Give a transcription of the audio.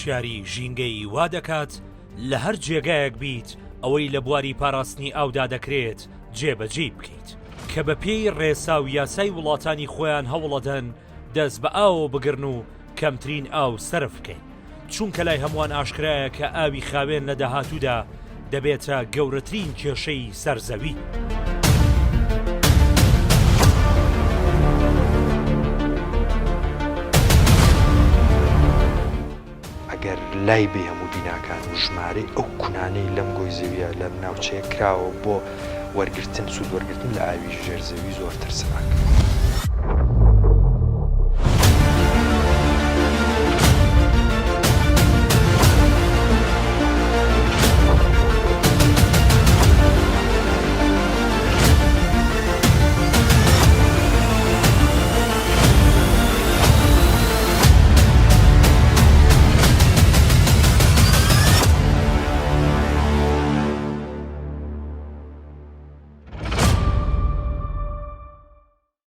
هۆشیاری ژینگەی وا دەکات لە هەر جێگایەک بیت ئەوەی لە بواری پاراستنی ئاودا دەکرێت جێبەجێ بکەیت کە بە پێی ڕێسا و یاسای وڵاتانی خۆیان هەوڵەدەن دەست بە ئاوە بگرن و کەمترین ئاو سەرف بکەین چونکە لای هەمووان ئاشکرایە کە ئاوی خاوێن لە داهاتوودا دەبێتە گەورەترین کێشەی سەرزەوی. ئەگەر لای بێ هەموو بیناکان و ژمارەی ئەو کونانەی لەم گۆی زەویە لەم ناوچەیە کراوە بۆ وەرگرتن سوود وەرگرتن لە ئاوی ژێرزەوی زۆرتر سەماک.